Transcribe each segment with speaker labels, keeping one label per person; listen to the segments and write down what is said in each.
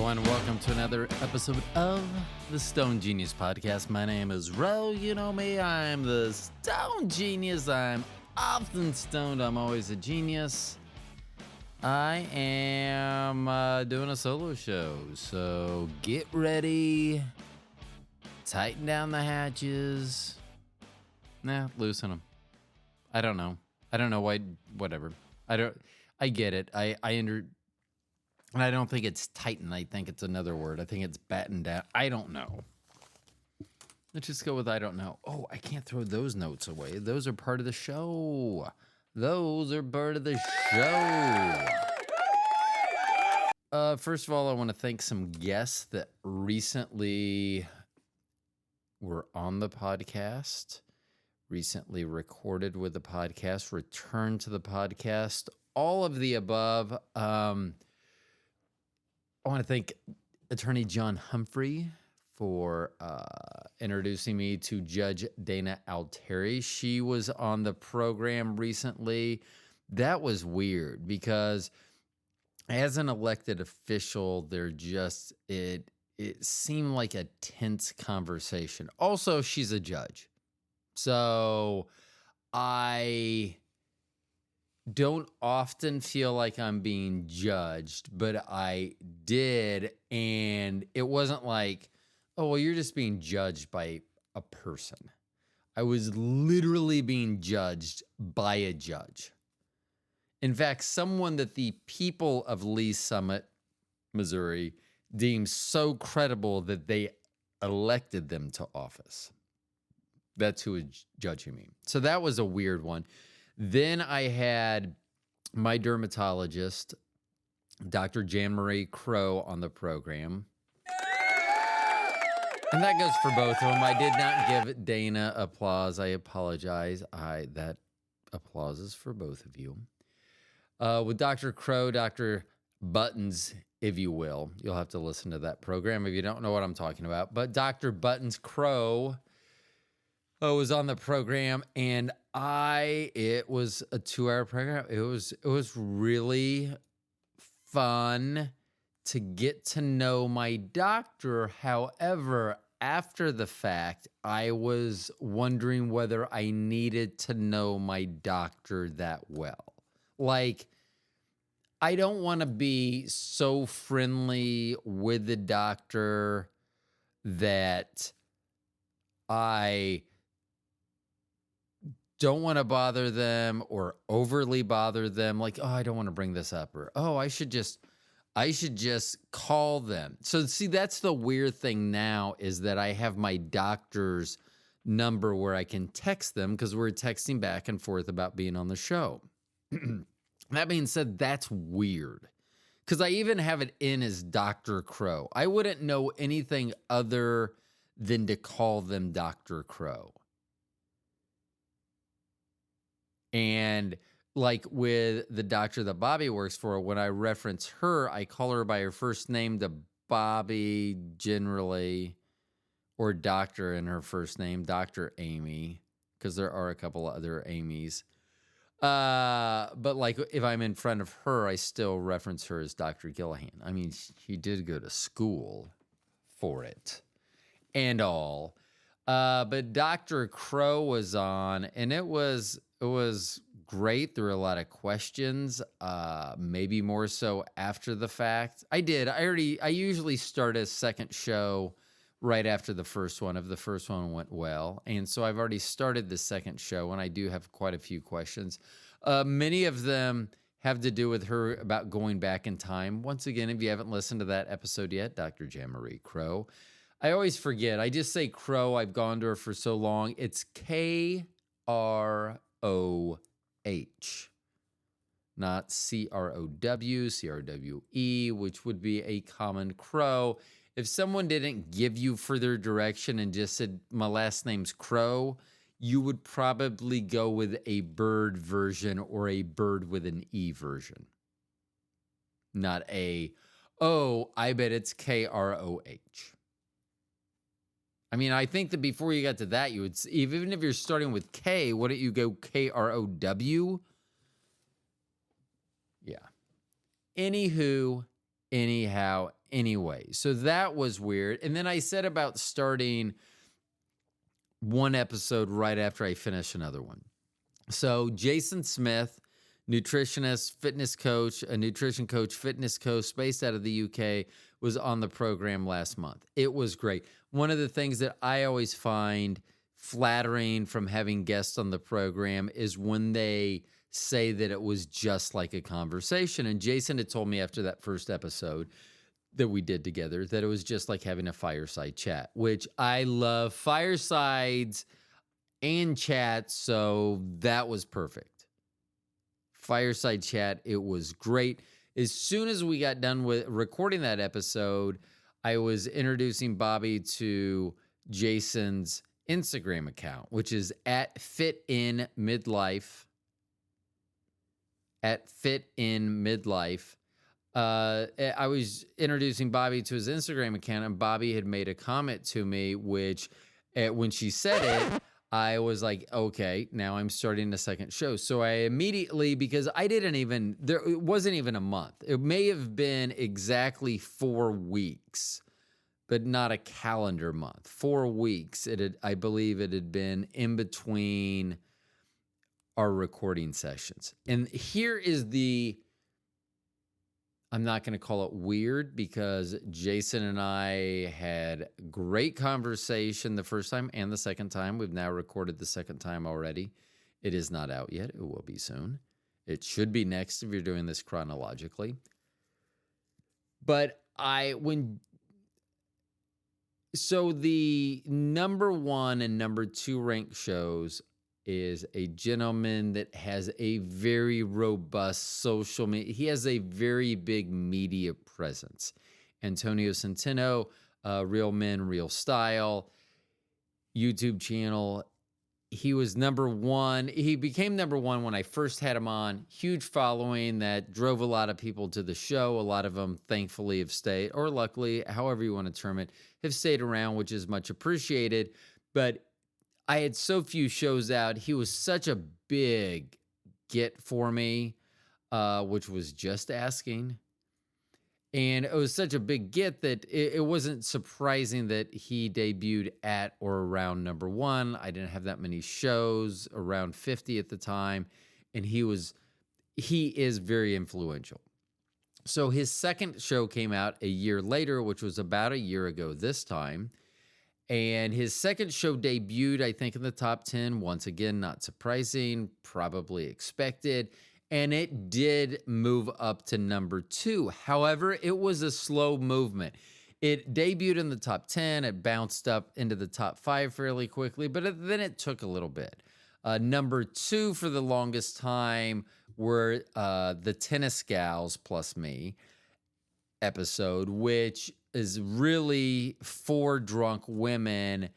Speaker 1: everyone. Welcome to another episode of the Stone Genius Podcast. My name is Ro. You know me. I'm the Stone Genius. I'm often stoned. I'm always a genius. I am doing a solo show, so get ready. Tighten down the hatches. Loosen them. I don't know why. Whatever. I get it. And I don't think it's tighten. I think it's another word. I think it's batten down. I don't know. Let's just go with I don't know. Oh, I can't throw those notes away. Those are part of the show. First of all, I want to thank some guests that recently were on the podcast, recently recorded with the podcast, returned to the podcast, all of the above. I want to thank Attorney John Humphrey for introducing me to Judge Dana Altieri. She was on the program recently. That was weird because as an elected official, it seemed like a tense conversation. Also, she's a judge. So I don't often feel like I'm being judged, but I did. And it wasn't like, oh, well, you're just being judged by a person. I was literally being judged by a judge. In fact, someone that the people of Lee Summit, Missouri, deemed so credible that they elected them to office. That's who was judging me. So that was a weird one. Then I had my dermatologist, Dr. Jan Marie Crow, on the program. And that goes for both of them. I did not give Dana applause. I apologize. That applause is for both of you. With Dr. Crow, Dr. Buttons, if you will. You'll have to listen to that program if you don't know what I'm talking about. But Dr. Buttons Crow was on the program, and it was a 2-hour program. It was really fun to get to know my doctor. However, after the fact, I was wondering whether I needed to know my doctor that well. Like, I don't want to be so friendly with the doctor that I don't want to bother them or overly bother them. Like, oh, I don't want to bring this up, or, oh, I should just call them. So see, that's the weird thing now, is that I have my doctor's number where I can text them, because we're texting back and forth about being on the show. That being said, that's weird, because I even have it in as Dr. Crow. I wouldn't know anything other than to call them Dr. Crow. And like with the doctor that Bobbi works for, when I reference her, I call her by her first name to Bobbi generally, or doctor in her first name, Dr. Amy, because there are a couple other Amy's. But like if I'm in front of her, I still reference her as Dr. Gillahan. I mean, she did go to school for it and all. But Dr. Crow was on, and it was great. There were a lot of questions, maybe more so after the fact. I usually start a second show right after the first one, if the first one went well. And so I've already started the second show, and I do have quite a few questions. Many of them have to do with her about going back in time. Once again, if you haven't listened to that episode yet, Dr. Jan Marie Crow. I always forget. I just say Crow. I've gone to her for so long. It's Kroh, not CROW, which would be a common crow. If someone didn't give you further direction and just said, my last name's Crow, you would probably go with a bird version or a bird with an E version. Not I bet it's Kroh. I mean, I think that before you got to that, you would, even if you're starting with K, wouldn't you go Krow? Yeah. Anywho, anyhow, anyway. So that was weird. And then I said about starting one episode right after I finish another one. So Jason Smith, nutritionist, fitness coach, a nutrition coach, fitness coach based out of the UK, was on the program last month. It was great. One of the things that I always find flattering from having guests on the program is when they say that it was just like a conversation. And Jason had told me after that first episode that we did together that it was just like having a fireside chat, which I love firesides and chats, so that was perfect. Fireside chat, it was great. As soon as we got done with recording that episode, I was introducing Bobbi to Jason's Instagram account, which is at fitinmidlife. At fitinmidlife. I was introducing Bobbi to his Instagram account, and Bobbi had made a comment to me, which when she said it, I was like, okay, now I'm starting a second show. So I immediately, because it wasn't even a month. It may have been exactly 4 weeks, but not a calendar month. 4 weeks. I believe it had been in between our recording sessions. And here is I'm not going to call it weird, because Jason and I had great conversation the first time and the second time. We've now recorded the second time already. It is not out yet. It will be soon. It should be next if you're doing this chronologically. But so the number 1 and number 2 ranked shows is a gentleman that has a very robust social media. He has a very big media presence. Antonio Centeno, Real Men, Real Style, YouTube channel. He was number 1. He became number 1 when I first had him on. Huge following that drove a lot of people to the show. A lot of them, thankfully, have stayed, or luckily, however you want to term it, have stayed around, which is much appreciated. But I had so few shows out. He was such a big get for me, which was just asking. And it was such a big get that it wasn't surprising that he debuted at or around number 1. I didn't have that many shows, around 50 at the time. And he is very influential. So his second show came out a year later, which was about a year ago this time. And his second show debuted, I think, in the top 10. Once again, not surprising, probably expected. And it did move up to number 2. However, it was a slow movement. It debuted in the top 10. It bounced up into the top 5 fairly quickly, but then it took a little bit. Number 2 for the longest time were the Tennis Gals Plus Me episode, which is really 4 drunk women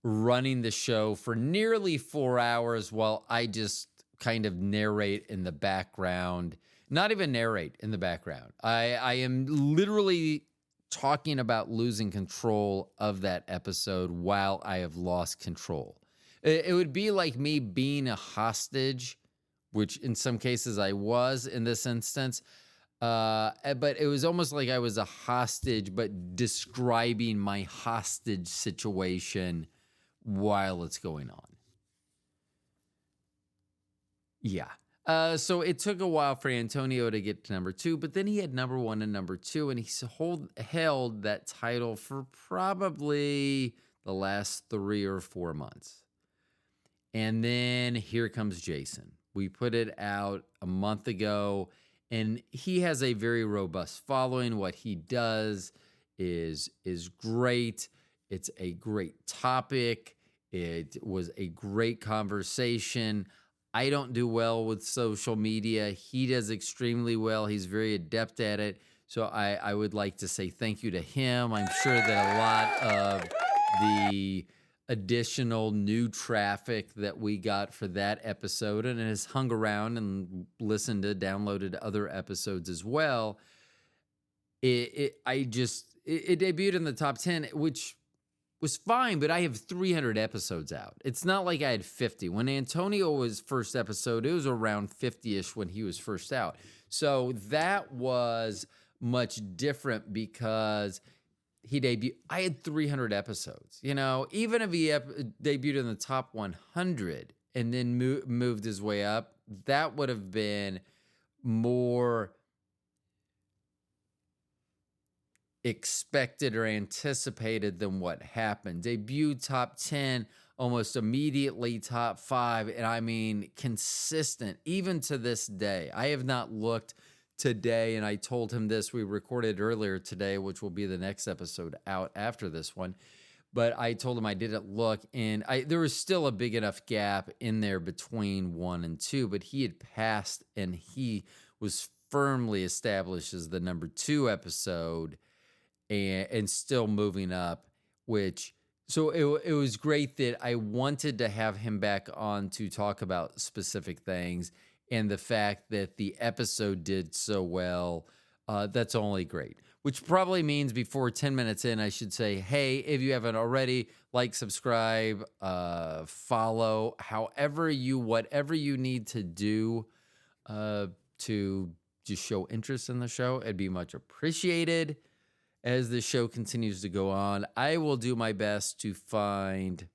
Speaker 1: running the show for nearly 4 hours while I just kind of narrate in the background. Not even narrate in the background. I am literally talking about losing control of that episode while I have lost control. It would be like me being a hostage, which in some cases I was in this instance. But it was almost like I was a hostage, but describing my hostage situation while it's going on. Yeah. So it took a while for Antonio to get to number 2, but then he had number 1 and number 2, and he held that title for probably the last 3 or 4 months. And then here comes Jason. We put it out a month ago. And he has a very robust following. What he does is great. It's a great topic. It was a great conversation. I don't do well with social media. He does extremely well. He's very adept at it. So I would like to say thank you to him. I'm sure that a lot of the additional new traffic that we got for that episode, and it has hung around and downloaded other episodes as well. It debuted in the top 10, which was fine, but I have 300 episodes out. It's not like I had 50. When Antonio was first episode, it was around 50-ish when he was first out. So that was much different because he debuted. I had 300 episodes. Even if he debuted in the top 100 and then moved his way up, that would have been more expected or anticipated than what happened. Debuted top 10, almost immediately top 5, and I mean consistent even to this day. I have not looked today, and I told him this. We recorded earlier today, which will be the next episode out after this one. But I told him I didn't look, and there was still a big enough gap in there between 1 and 2, but he had passed, and he was firmly established as the number 2 episode and still moving up, so it was great that I wanted to have him back on to talk about specific things, and the fact that the episode did so well, that's only great. Which probably means before 10 minutes in, I should say, hey, if you haven't already, like, subscribe, follow, whatever you need to do to just show interest in the show. It'd be much appreciated. As the show continues to go on, I will do my best to find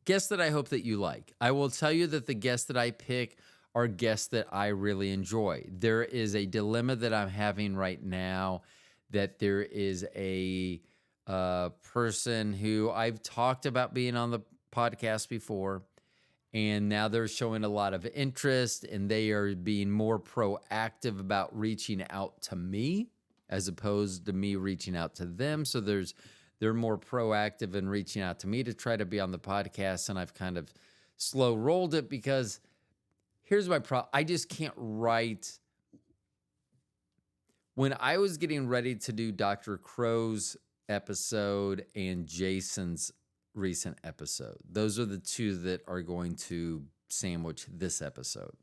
Speaker 1: guests that I hope that you like. I will tell you that the guests that I pick are guests that I really enjoy. There is a dilemma that I'm having right now, that there is a person who I've talked about being on the podcast before, and now they're showing a lot of interest, and they are being more proactive about reaching out to me as opposed to me reaching out to them. So they're more proactive in reaching out to me to try to be on the podcast, and I've kind of slow rolled it because here's my problem. I just can't write. When I was getting ready to do Dr. Crow's episode and Jason's recent episode, those are the two that are going to sandwich this episode.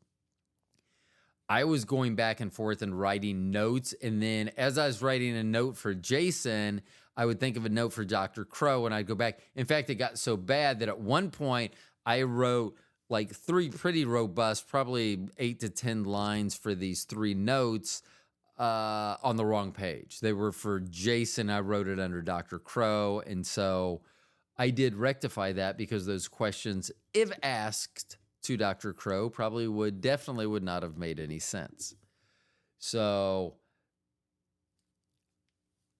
Speaker 1: I was going back and forth and writing notes, and then as I was writing a note for Jason, I would think of a note for Dr. Crow, and I'd go back. In fact, it got so bad that at one point I wrote like 3 pretty robust, probably 8 to 10 lines for these 3 notes on the wrong page. They were for Jason. I wrote it under Dr. Crow, and so I did rectify that because those questions, if asked to Dr. Crow, definitely would not have made any sense. So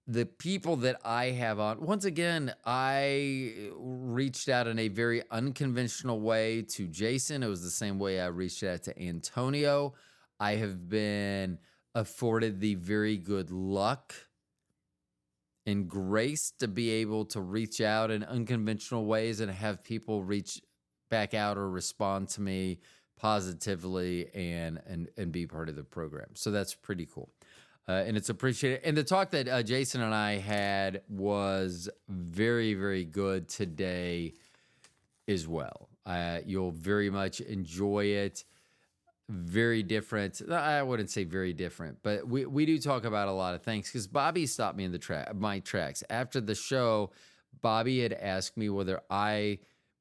Speaker 1: the people that I have on, once again, I reached out in a very unconventional way to Jason. It was the same way I reached out to Antonio. I have been afforded the very good luck and grace to be able to reach out in unconventional ways and have people reach back out or respond to me positively and be part of the program. So that's pretty cool. And it's appreciated. And the talk that Jason and I had was very, very good today as well. You'll very much enjoy it. Very different. I wouldn't say very different, but we do talk about a lot of things because Bobbi stopped me in my tracks. After the show, Bobbi had asked me whether I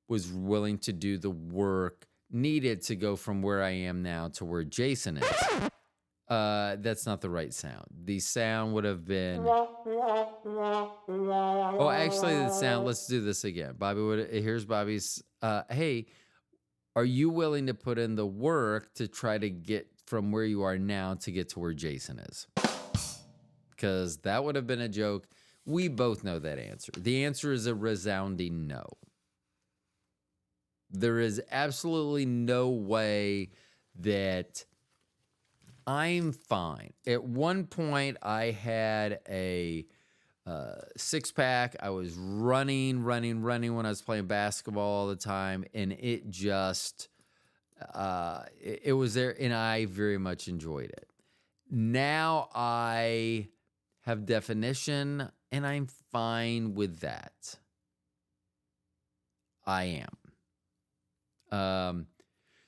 Speaker 1: was willing to do the work needed to go from where I am now to where Jason is. That's not the right sound. The sound would have been. Oh, actually, the sound. Let's do this again. Here's Bobbi's. Hey, are you willing to put in the work to try to get from where you are now to get to where Jason is? Because that would have been a joke. We both know that answer. The answer is a resounding no. There is absolutely no way that I'm fine. At one point, I had a 6-pack. I was running when I was playing basketball all the time, and it just, it was there, and I very much enjoyed it. Now I have definition, and I'm fine with that. I am.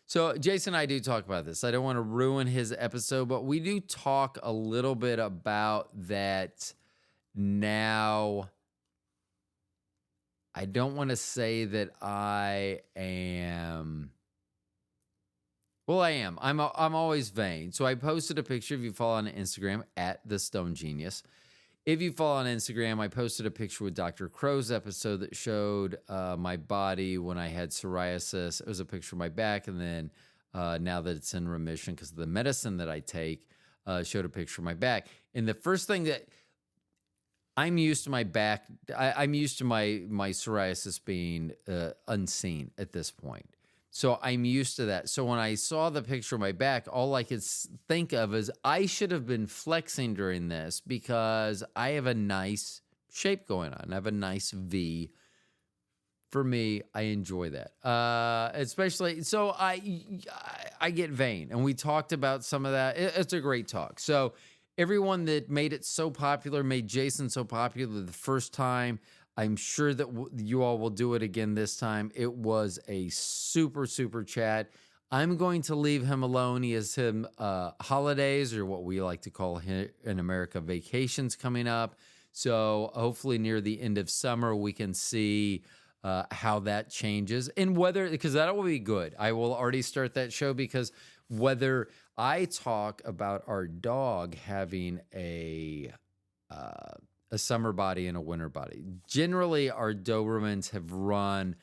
Speaker 1: So Jason and I do talk about this. I don't want to ruin his episode, but we do talk a little bit about that now. I don't want to say that I am Well, I am. I'm always vain. So I posted a picture. If you follow on Instagram at the Stone Genius, if you follow on Instagram, I posted a picture with Dr. Crow's episode that showed my body when I had psoriasis. It was a picture of my back, and then now that it's in remission because of the medicine that I take, showed a picture of my back. And the first thing that I'm used to my back, I'm used to my psoriasis being unseen at this point. So I'm used to that. So when I saw the picture of my back, all I could think of is I should have been flexing during this because I have a nice shape going on. I have a nice V. For me, I enjoy that. Especially, so I get vain, and we talked about some of that. It's a great talk. So everyone that made it so popular, made Jason so popular the first time, I'm sure that you all will do it again this time. It was a super, super chat. I'm going to leave him alone. He has him holidays, or what we like to call here in America, vacations coming up. So hopefully near the end of summer, we can see how that changes and whether, because that will be good. I will already start that show because whether I talk about our dog having a summer body and a winter body. Generally, our Dobermans have run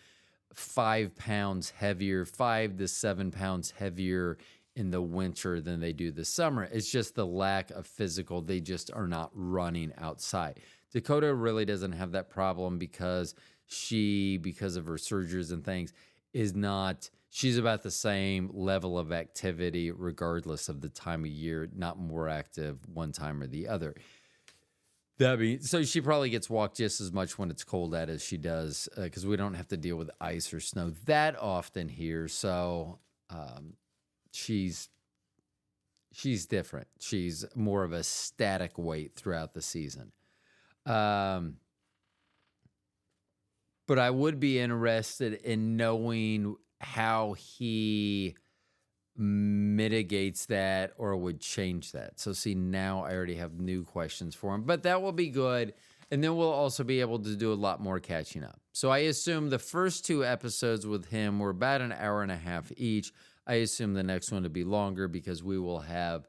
Speaker 1: 5 pounds heavier, 5 to 7 pounds heavier in the winter than they do the summer. It's just the lack of physical. They just are not running outside. Dakota really doesn't have that problem because because of her surgeries and things, she's about the same level of activity regardless of the time of year, not more active one time or the other. So she probably gets walked just as much when it's cold out as she does because we don't have to deal with ice or snow that often here. So she's different. She's more of a static weight throughout the season. But I would be interested in knowing how he mitigates that or would change that. So see, now I already have new questions for him, but that will be good. And then we'll also be able to do a lot more catching up. So I assume the first 2 episodes with him were about an hour and a half each. I assume the next one to be longer because we will have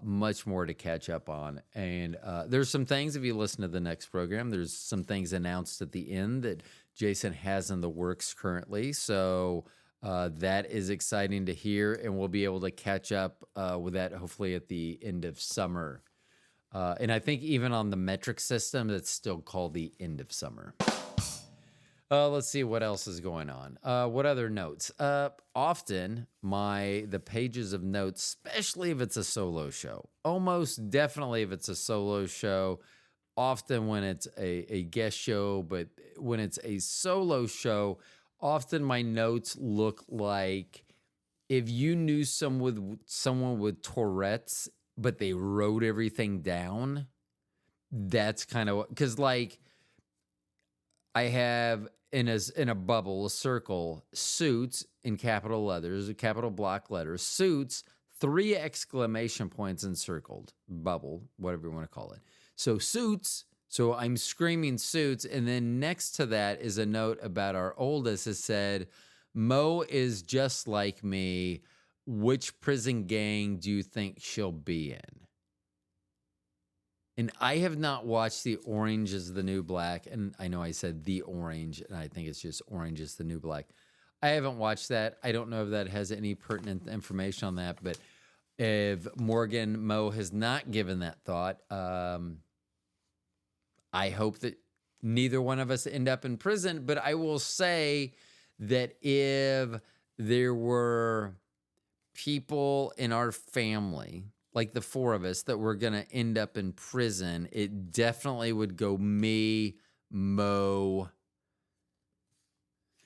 Speaker 1: much more to catch up on. And there's some things, if you listen to the next program, there's some things announced at the end that Jason has in the works currently. So that is exciting to hear, and we'll be able to catch up with that hopefully at the end of summer. And I think even on the metric system, it's still called the end of summer. Let's see what else is going on. What other notes? Often the pages of notes, especially if it's a solo show, almost definitely if it's a solo show, often when it's a guest show, but when it's a solo show, often my notes look like if you knew someone with Tourette's, but they wrote everything down. That's kind of because, like, I have in a bubble, a circle, suits in capital letters, capital block letters, suits, 3 exclamation points encircled, bubble, whatever you want to call it. So suits. So I'm screaming suits. And then next to that is a note about our oldest. It said, Mo is just like me. Which prison gang do you think she'll be in? And I have not watched The Orange is the New Black. And I know I said The Orange, and I think it's just Orange is the New Black. I haven't watched that. I don't know if that has any pertinent information on that. But if Morgan Mo has not given that thought, I hope that neither one of us end up in prison. But I will say that if there were people in our family, like the 4 of us, that were going to end up in prison, it definitely would go me, Mo,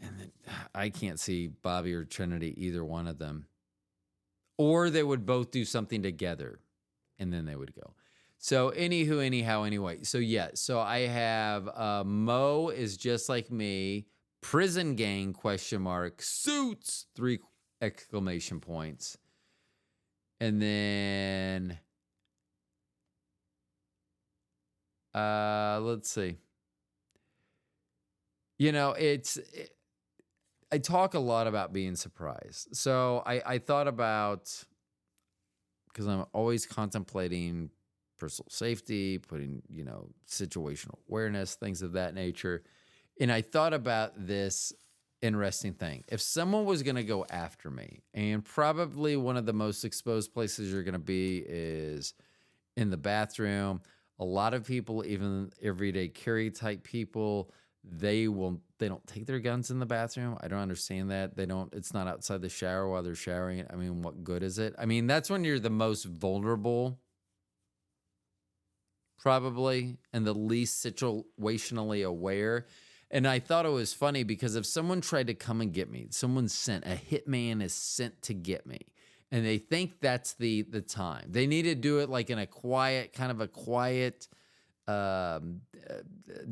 Speaker 1: and then I can't see Bobbi or Trinity, either one of them. Or they would both do something together, and then they would go. So anyway. So yeah, so I have Mo is just like me, prison gang, ? Suits, 3 exclamation points. And then let's see. I talk a lot about being surprised. So I thought about, because I'm always contemplating personal safety, putting, situational awareness, things of that nature. And I thought about this interesting thing. If someone was going to go after me, and probably one of the most exposed places you're going to be is in the bathroom. A lot of people, even everyday carry type people, they don't take their guns in the bathroom. I don't understand that. It's not outside the shower while they're showering. I mean, what good is it? I mean, that's when you're the most vulnerable, probably, and the least situationally aware. And I thought it was funny because if someone tried to come and get me, a hitman is sent to get me, and they think that's the time. They need to do it like in a quiet, um, uh,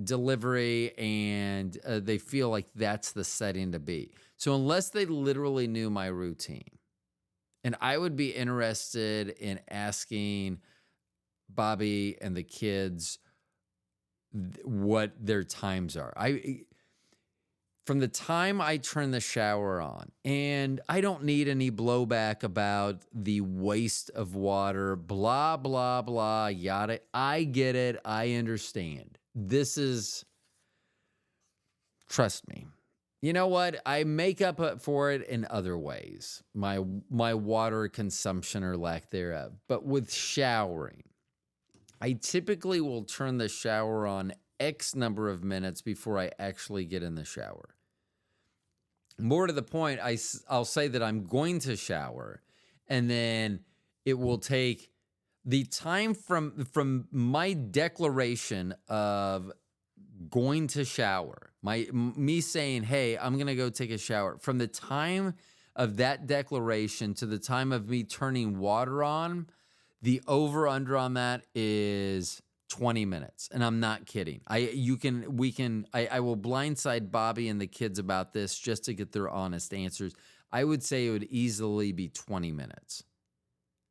Speaker 1: delivery, and they feel like that's the setting to be. So unless they literally knew my routine, and I would be interested in asking Bobbi and the kids what their times are. From the time I turn the shower on, and I don't need any blowback about the waste of water, blah, blah, blah, yada. I get it. I understand. Trust me. You know what? I make up for it in other ways. My water consumption or lack thereof. But with showering, I typically will turn the shower on X number of minutes before I actually get in the shower. More to the point, I'll say that I'm going to shower, and then it will take the time from my declaration of going to shower, me saying, "Hey, I'm going to go take a shower," from the time of that declaration to the time of me turning water on, the over under on that is 20 minutes. And I'm not kidding. I will blindside Bobbi and the kids about this just to get their honest answers. I would say it would easily be 20 minutes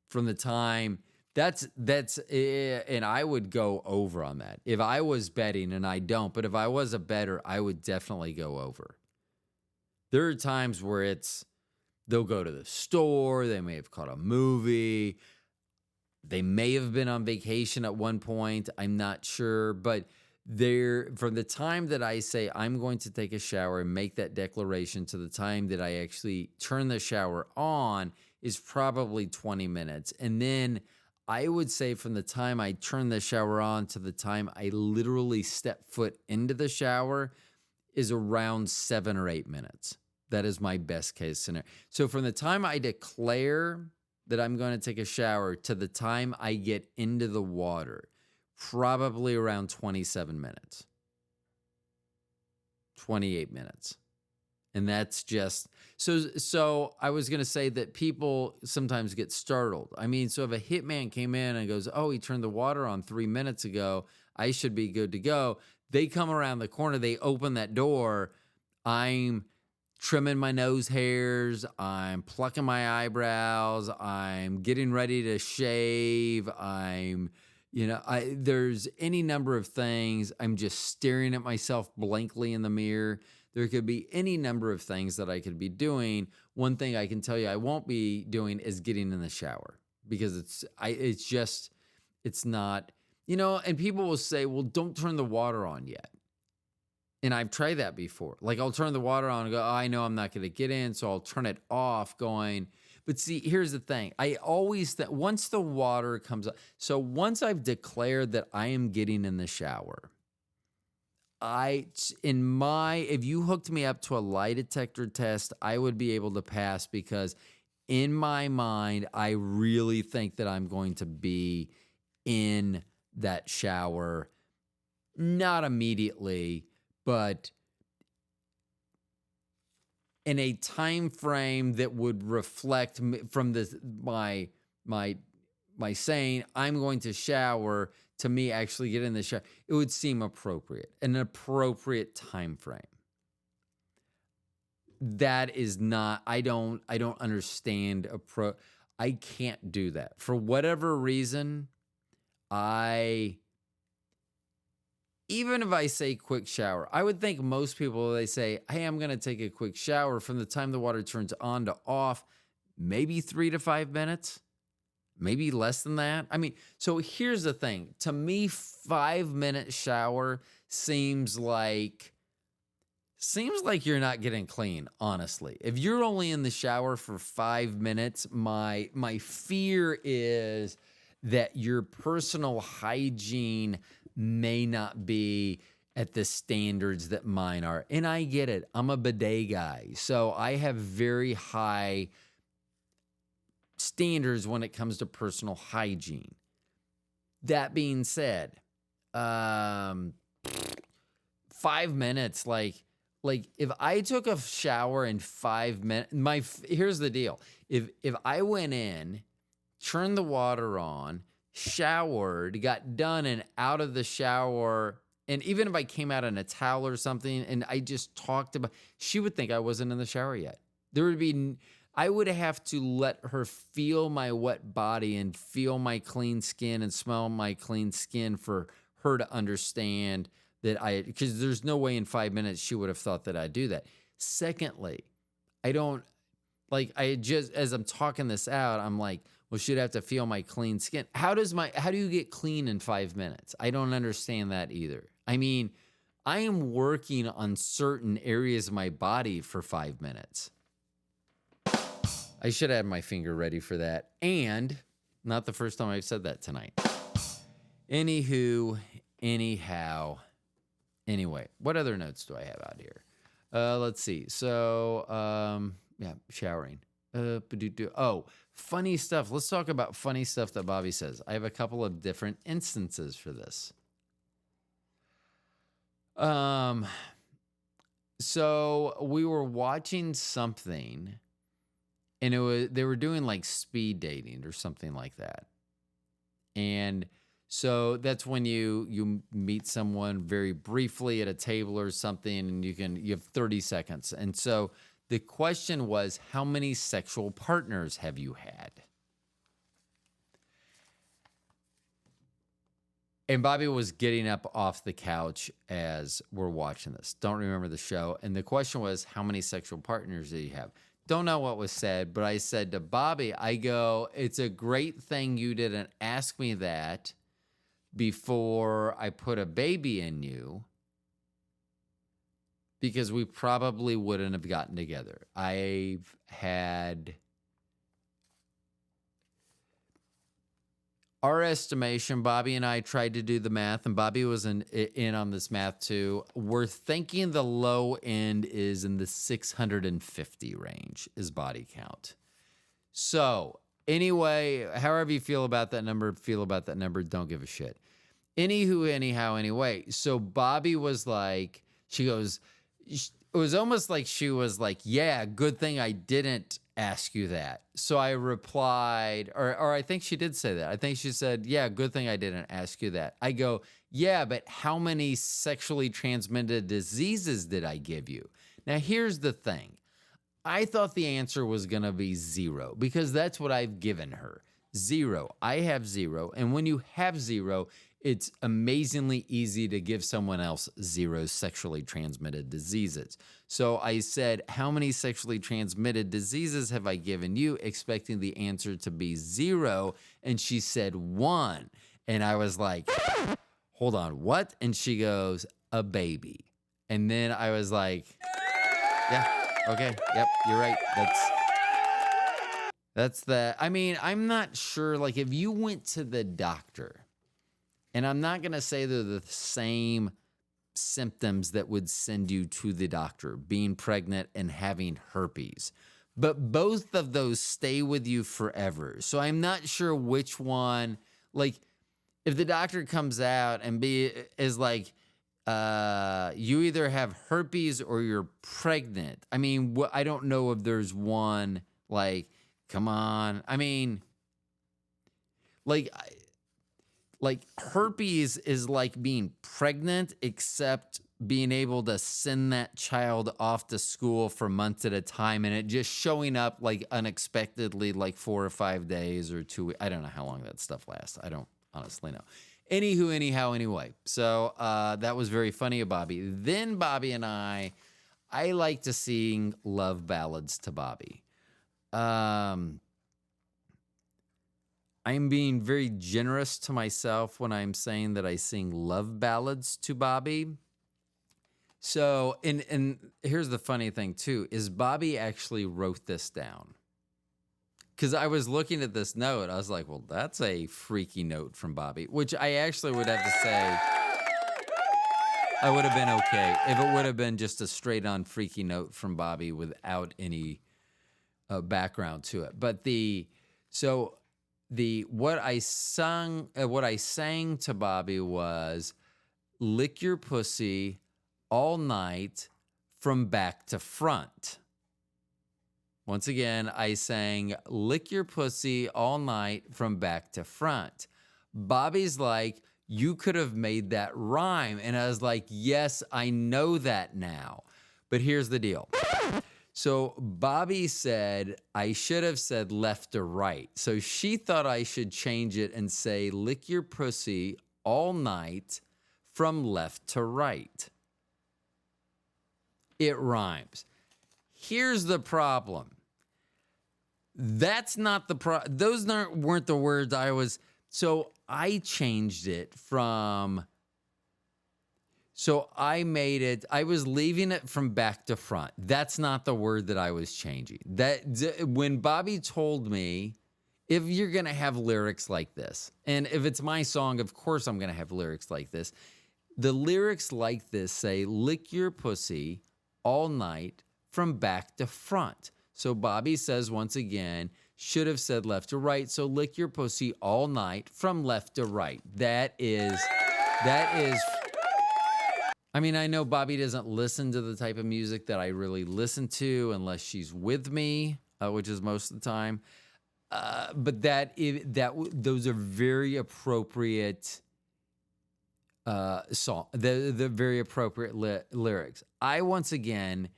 Speaker 1: from the time and I would go over on that. If I was betting, and I don't, but if I was a bettor, I would definitely go over. There are times where they'll go to the store, they may have caught a movie, they may have been on vacation at one point. I'm not sure. But from the time that I say I'm going to take a shower and make that declaration to the time that I actually turn the shower on is probably 20 minutes. And then I would say from the time I turn the shower on to the time I literally step foot into the shower is around 7 or 8 minutes. That is my best case scenario. So from the time I declare that I'm going to take a shower to the time I get into the water, probably around 27 minutes, 28 minutes. And that's just, so I was going to say that people sometimes get startled. I mean, so if a hitman came in and goes, "Oh, he turned the water on 3 minutes ago, I should be good to go." They come around the corner, they open that door, I'm trimming my nose hairs, I'm plucking my eyebrows, I'm getting ready to shave, there's any number of things. I'm just staring at myself blankly in the mirror. There could be any number of things that I could be doing. One thing I can tell you I won't be doing is getting in the shower, because it's not, and people will say, "Well, don't turn the water on yet." And I've tried that before. Like, I'll turn the water on and go, "Oh, I know I'm not going to get in," so I'll turn it off going. But see, here's the thing. I always, once the water comes up, so once I've declared that I am getting in the shower, if you hooked me up to a lie detector test, I would be able to pass, because in my mind, I really think that I'm going to be in that shower, not immediately, but in a time frame that would reflect from my saying I'm going to shower to me actually get in the shower. It would seem appropriate, an appropriate time frame. That is not. I don't understand. I can't do that for whatever reason. even if I say quick shower, I would think most people, they say, hey, I'm going to take a quick shower from the time the water turns on to off, maybe 3 to 5 minutes, maybe less than that. I mean, so here's the thing. To me, 5-minute shower seems like you're not getting clean, honestly. If you're only in the shower for 5 minutes, my fear is that your personal hygiene may not be at the standards that mine are. And I get it. I'm a bidet guy. So I have very high standards when it comes to personal hygiene. That being said, 5 minutes, like if I took a shower in 5 minutes, here's the deal. If I went in, turned the water on, showered, got done and out of the shower, and even if I came out in a towel or something and I just talked about, she would think I wasn't in the shower yet. I would have to let her feel my wet body and feel my clean skin and smell my clean skin for her to understand that because there's no way in 5 minutes she would have thought that I'd do that. Secondly, as I'm talking this out, I'm like, well, she'd have to feel my clean skin. How do you get clean in 5 minutes? I don't understand that either. I mean, I am working on certain areas of my body for 5 minutes. I should have had my finger ready for that. And not the first time I've said that tonight. Anyhow. Anyway, what other notes do I have out here? Let's see. So, showering. Funny stuff. Let's talk about funny stuff that Bobbi says. I have a couple of different instances for this. So we were watching something, and they were doing like speed dating or something like that. And so that's when you meet someone very briefly at a table or something, and you have 30 seconds. And so the question was, how many sexual partners have you had? And Bobbi was getting up off the couch as we're watching this. Don't remember the show. And the question was, how many sexual partners do you have? Don't know what was said, but I said to Bobbi, I go, it's a great thing you didn't ask me that before I put a baby in you, because we probably wouldn't have gotten together. I've had, our estimation, Bobbi and I tried to do the math, and Bobbi was in on this math too. We're thinking the low end is in the 650 range is body count. So anyway, however you feel about that number, don't give a shit. Anyway. So Bobbi was like, she goes, it was almost like she was like, yeah, good thing I didn't ask you that. So I replied, or I think she did say that. I think she said, yeah, good thing I didn't ask you that. I go, yeah, but how many sexually transmitted diseases did I give you? Now, here's the thing. I thought the answer was going to be 0 because that's what I've given her. 0. I have 0. And when you have 0, it's amazingly easy to give someone else 0 sexually transmitted diseases. So I said, how many sexually transmitted diseases have I given you? Expecting the answer to be 0. And she said 1. And I was like, hold on, what? And she goes, a baby. And then I was like, yeah, okay, yep, you're right. That's the, I mean, I'm not sure, like if you went to the doctor, and I'm not going to say they're the same symptoms that would send you to the doctor, being pregnant and having herpes. But both of those stay with you forever. So I'm not sure which one, like if the doctor comes out and is like, you either have herpes or you're pregnant. I mean, I don't know if there's one, like, come on. I mean, like herpes is like being pregnant, except being able to send that child off to school for months at a time and it just showing up like unexpectedly, like 4 or 5 days or 2 weeks. I don't know how long that stuff lasts. I don't honestly know. Anywho, anyhow, anyway. So that was very funny of Bobby. Then Bobby and I like to sing love ballads to Bobby. I'm being very generous to myself when I'm saying that I sing love ballads to Bobby. So, and here's the funny thing too, is Bobby actually wrote this down. Because I was looking at this note, I was like, well, that's a freaky note from Bobby, which I actually would have to say I would have been okay if it would have been just a straight on freaky note from Bobby without any background to it. But what I sang to Bobby was lick your pussy all night from back to front. Once again, I sang lick your pussy all night from back to front. Bobby's like, you could have made that rhyme. And I was like, yes, I know that now. But here's the deal. So Bobby said I should have said left to right. So she thought I should change it and say lick your pussy all night from left to right. It rhymes. Here's the problem. That's not the those weren't the words I was. So I changed it from. So I made it. I was leaving it from back to front. That's not the word that I was changing. When Bobby told me, if you're gonna have lyrics like this, and if it's my song, of course I'm gonna have lyrics like this. The lyrics like this say, "Lick your pussy all night from back to front." So Bobby says once again, should have said left to right. So lick your pussy all night from left to right. That is. I mean, I know Bobby doesn't listen to the type of music that I really listen to unless she's with me, which is most of the time. But those are very appropriate song. The very appropriate lyrics. Once again,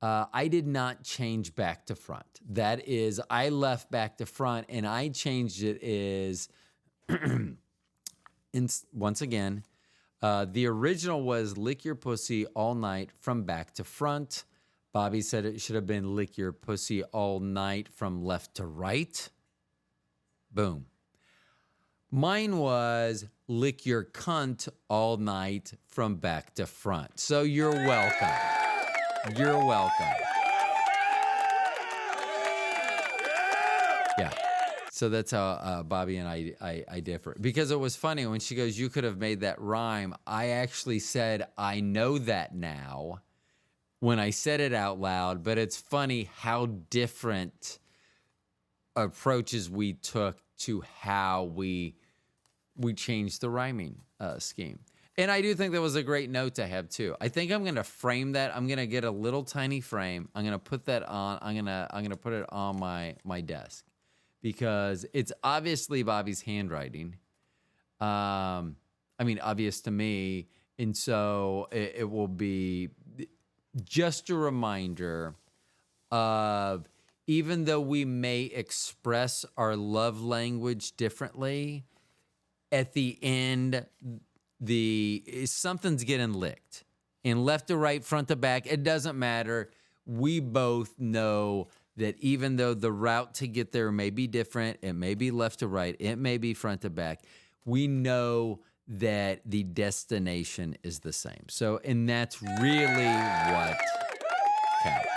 Speaker 1: I did not change back to front. That is, I left back to front, and I changed it is, once again, the original was lick your pussy all night from back to front. Bobby said it should have been lick your pussy all night from left to right. Boom. Mine was lick your cunt all night from back to front. So you're welcome. You're welcome. Yeah. So that's how Bobby and I differ. Because it was funny when she goes, you could have made that rhyme. I actually said, I know that now when I said it out loud. But it's funny how different approaches we took to how we changed the rhyming scheme. And I do think that was a great note to have too. I think I'm going to frame that. I'm going to get a little tiny frame. I'm going to put that on. I'm going to put it on my desk because it's obviously Bobby's handwriting. I mean, obvious to me. And so it will be just a reminder of, even though we may express our love language differently, at the end, something's getting licked. And left to right, front to back, it doesn't matter. We both know that even though the route to get there may be different, it may be left to right, it may be front to back, we know that the destination is the same. So, and that's really what counts.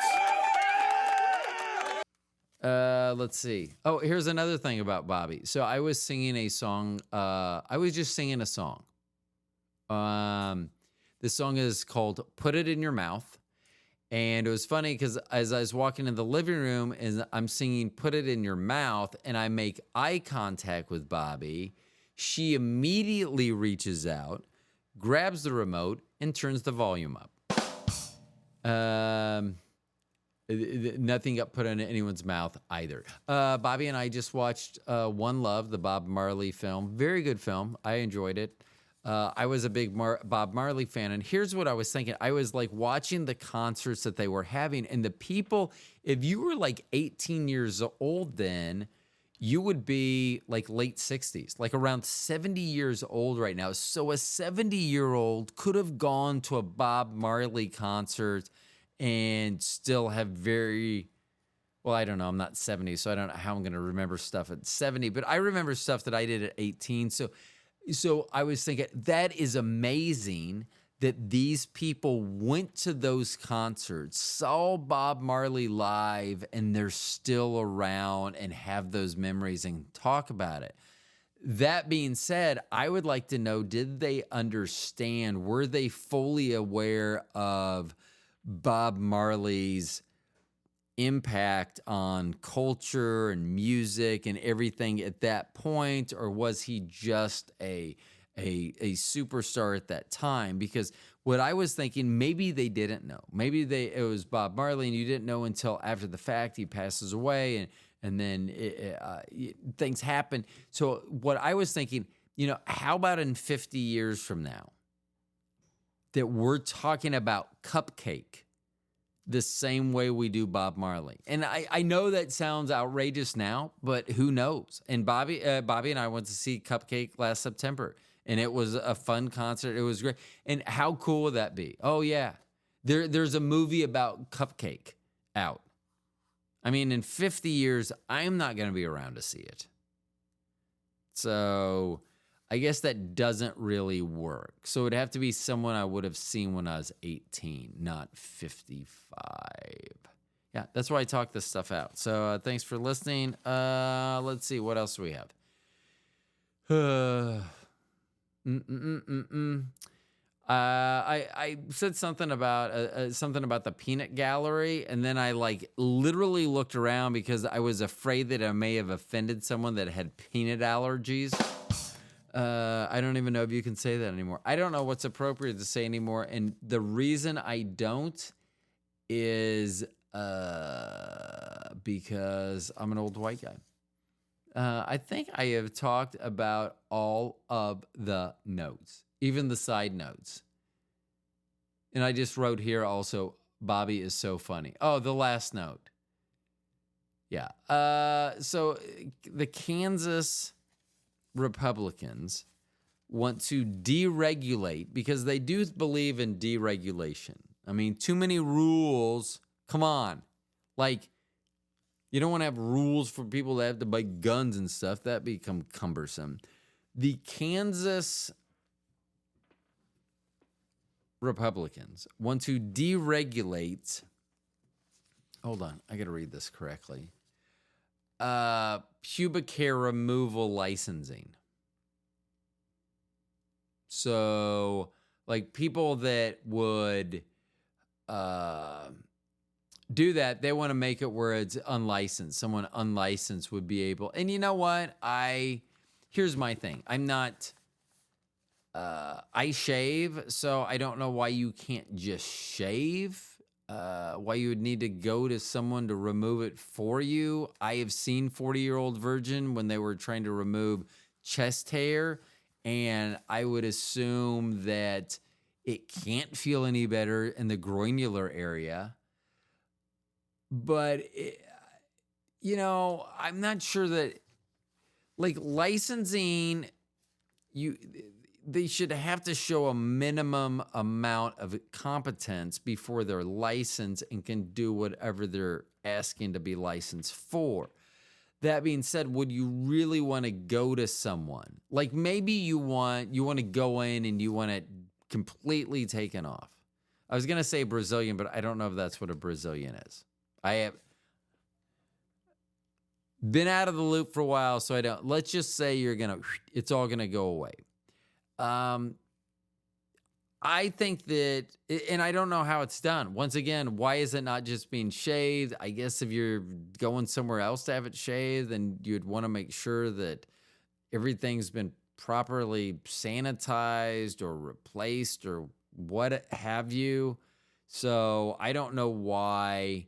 Speaker 1: Let's see. Oh, here's another thing about Bobby. So I was singing a song. I was just singing a song. The song is called "Put It in Your Mouth," and it was funny because as I was walking in the living room and I'm singing "Put It in Your Mouth," and I make eye contact with Bobby, she immediately reaches out, grabs the remote, and turns the volume up. Nothing got put in anyone's mouth either. Bobby and I just watched One Love, the Bob Marley film. Very good film. I enjoyed it. I was a big Bob Marley fan. And here's what I was thinking. I was like watching the concerts that they were having. And the people, if you were like 18 years old then, you would be like late 60s, like around 70 years old right now. So a 70-year-old could have gone to a Bob Marley concert and still have very, well, I don't know. I'm not 70, so I don't know how I'm going to remember stuff at 70, but I remember stuff that I did at 18. So I was thinking that is amazing that these people went to those concerts, saw Bob Marley live, and they're still around and have those memories and talk about it. That being said, I would like to know, did they understand, were they fully aware of Bob Marley's impact on culture and music and everything at that point, or was he just a superstar at that time? Because what I was thinking, maybe they didn't know. Maybe it was Bob Marley, and you didn't know until after the fact. He passes away, and then things happen. So what I was thinking, how about in 50 years from now that we're talking about Cupcake the same way we do Bob Marley? And I know that sounds outrageous now, but who knows? And Bobby and I went to see Cupcake last September, and it was a fun concert. It was great. And how cool would that be? Oh, yeah. There's a movie about Cupcake out. I mean, in 50 years, I'm not going to be around to see it. So I guess that doesn't really work. So it'd have to be someone I would have seen when I was 18, not 55. Yeah, that's why I talk this stuff out. So thanks for listening. Let's see, what else do we have? I said something about the peanut gallery, and then I literally looked around because I was afraid that I may have offended someone that had peanut allergies. I don't even know if you can say that anymore. I don't know what's appropriate to say anymore, and the reason I don't is because I'm an old white guy. I think I have talked about all of the notes, even the side notes. And I just wrote here also, Bobby is so funny. Oh, the last note. Yeah. So the Kansas Republicans want to deregulate because they do believe in deregulation. I mean, too many rules. Come on. You don't want to have rules for people that have to buy guns and stuff. That become cumbersome. The Kansas Republicans want to deregulate. Hold on. I got to read this correctly. Pubic hair removal licensing. So, people that would do that, they want to make it where it's unlicensed. Someone unlicensed would be able. And you know what? Here's my thing. I'm not. I shave, so I don't know why you can't just shave. Why you would need to go to someone to remove it for you. I have seen 40-year-old virgin when they were trying to remove chest hair, and I would assume that it can't feel any better in the groinular area. But, I'm not sure that, licensing, they should have to show a minimum amount of competence before they're licensed and can do whatever they're asking to be licensed for. That being said, would you really want to go to someone? Maybe you want to go in and you want it completely taken off. I was going to say Brazilian, but I don't know if that's what a Brazilian is. I have been out of the loop for a while, so I don't. Let's just say it's all going to go away. I think that, and I don't know how it's done. Once again, why is it not just being shaved? I guess if you're going somewhere else to have it shaved, then you'd want to make sure that everything's been properly sanitized or replaced or what have you. So I don't know why.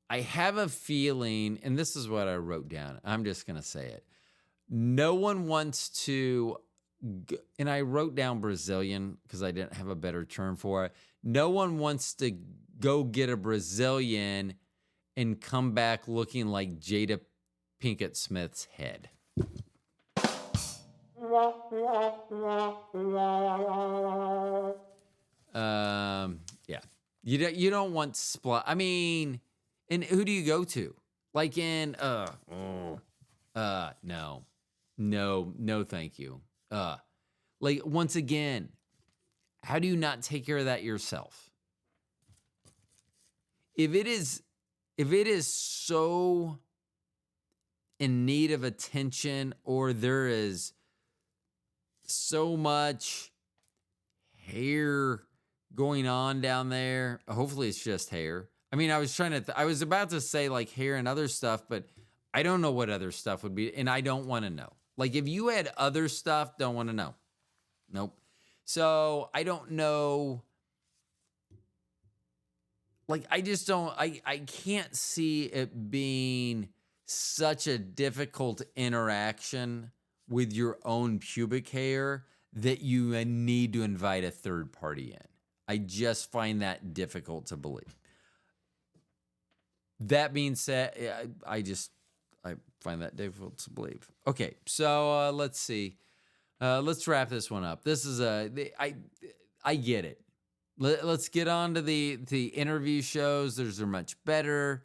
Speaker 1: I have a feeling, and this is what I wrote down. I'm just going to say it. No one wants to, and I wrote down Brazilian because I didn't have a better term for it. No one wants to go get a Brazilian and come back looking like Jada Pinkett Smith's head. Yeah. You don't want I mean, and who do you go to? Like in no, thank you. Like once again, how do you not take care of that yourself? If it is so in need of attention, or there is so much hair going on down there, hopefully it's just hair. I mean, I was about to say like hair and other stuff, but I don't know what other stuff would be, and I don't want to know. Like if you had other stuff, don't want to know. Nope. So I don't know. Like I just don't, I can't see it being such a difficult interaction with your own pubic hair that you need to invite a third party in. I just find that difficult to believe. That being said, I find that difficult to believe. Okay, so let's see. Let's wrap this one up. This is I get it. Let's get on to the interview shows. Those are much better.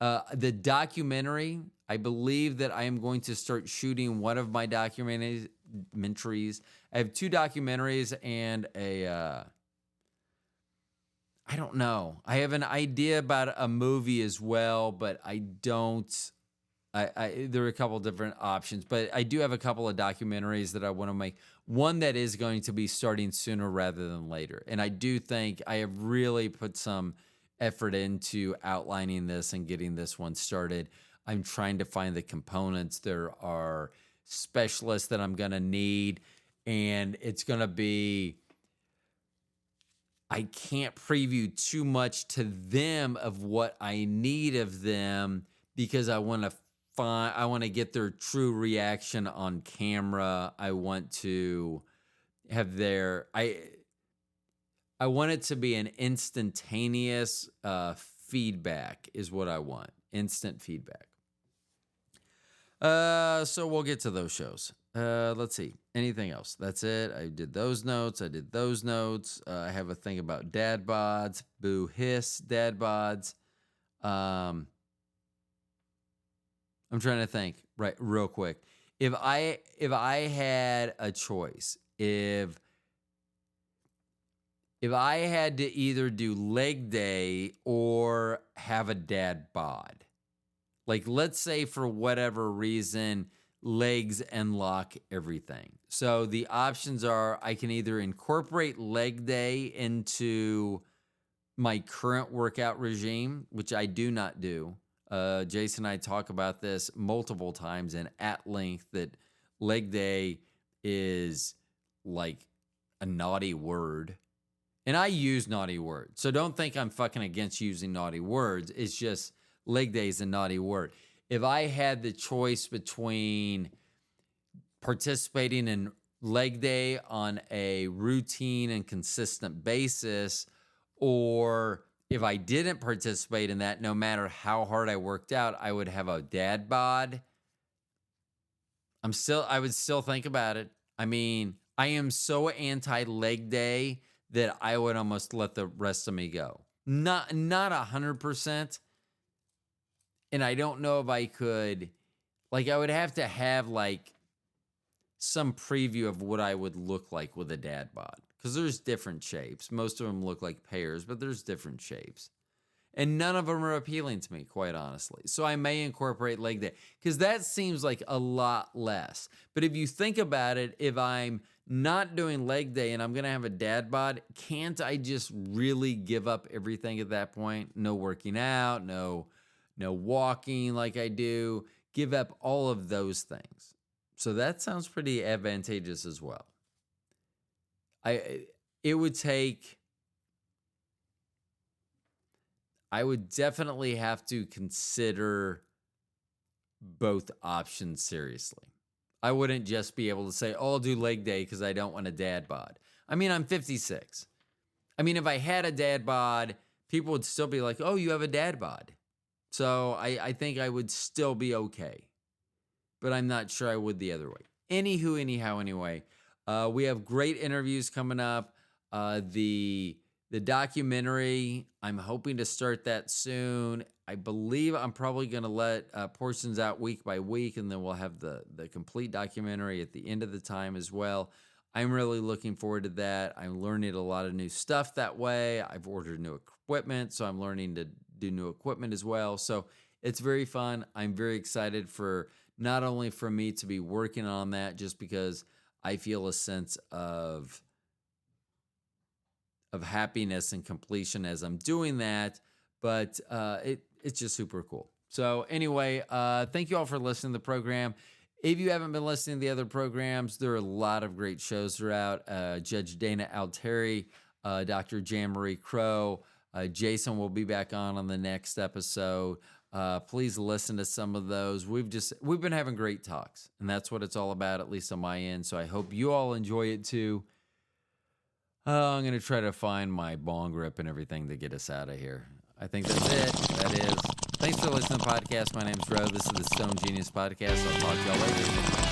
Speaker 1: The documentary, I believe that I am going to start shooting one of my documentaries. I have 2 documentaries and I don't know. I have an idea about a movie as well, but I don't. There are a couple different options, but I do have a couple of documentaries that I want to make. One that is going to be starting sooner rather than later. And I do think I have really put some effort into outlining this and getting this one started. I'm trying to find the components. There are specialists that I'm going to need, and it's going to be, I can't preview too much to them of what I need of them because I want to get their true reaction on camera. I want to have I want it to be an instantaneous feedback is what I want. Instant feedback. So we'll get to those shows. Let's see. Anything else? That's it. I did those notes. I have a thing about dad bods. Boo hiss dad bods. I'm trying to think real quick. If I had a choice, if I had to either do leg day or have a dad bod, like let's say for whatever reason, legs unlock everything. So the options are I can either incorporate leg day into my current workout regime, which I do not do. Jason and I talk about this multiple times and at length that leg day is like a naughty word. And I use naughty words. So don't think I'm fucking against using naughty words. It's just leg day is a naughty word. If I had the choice between participating in leg day on a routine and consistent basis, or if I didn't participate in that, no matter how hard I worked out, I would have a dad bod. I would still think about it. I mean, I am so anti leg day that I would almost let the rest of me go. Not 100%. And I don't know if I could, like I would have to have like some preview of what I would look like with a dad bod. Because there's different shapes. Most of them look like pears, but there's different shapes. And none of them are appealing to me, quite honestly. So I may incorporate leg day. Because that seems like a lot less. But if you think about it, if I'm not doing leg day and I'm going to have a dad bod, can't I just really give up everything at that point? No working out, no walking like I do. Give up all of those things. So that sounds pretty advantageous as well. I would definitely have to consider both options seriously. I wouldn't just be able to say, oh, I'll do leg day because I don't want a dad bod. I mean, I'm 56. I mean, if I had a dad bod, people would still be like, oh, you have a dad bod. So I think I would still be okay. but I'm not sure I would the other way. Anyway, we have great interviews coming up. The documentary, I'm hoping to start that soon. I believe I'm probably going to let portions out week by week, and then we'll have the complete documentary at the end of the time as well. I'm really looking forward to that. I'm learning a lot of new stuff that way. I've ordered new equipment, so I'm learning to do new equipment as well. So it's very fun. I'm very excited for not only for me to be working on that, just because I feel a sense of happiness and completion as I'm doing that, but it's just super cool. So anyway, thank you all for listening to the program. If you haven't been listening to the other programs, there are a lot of great shows throughout. Judge Dana Altieri, Dr. Jan-Marie Crow, Jason will be back on the next episode. Please listen to some of those. We've been having great talks, and that's what it's all about, at least on my end. So I hope you all enjoy it too. I'm going to try to find my bong grip and everything to get us out of here. I think that's it. That is. Thanks for listening to the podcast. My name's Ro. This is the Stone Genius Podcast. I'll talk to y'all later.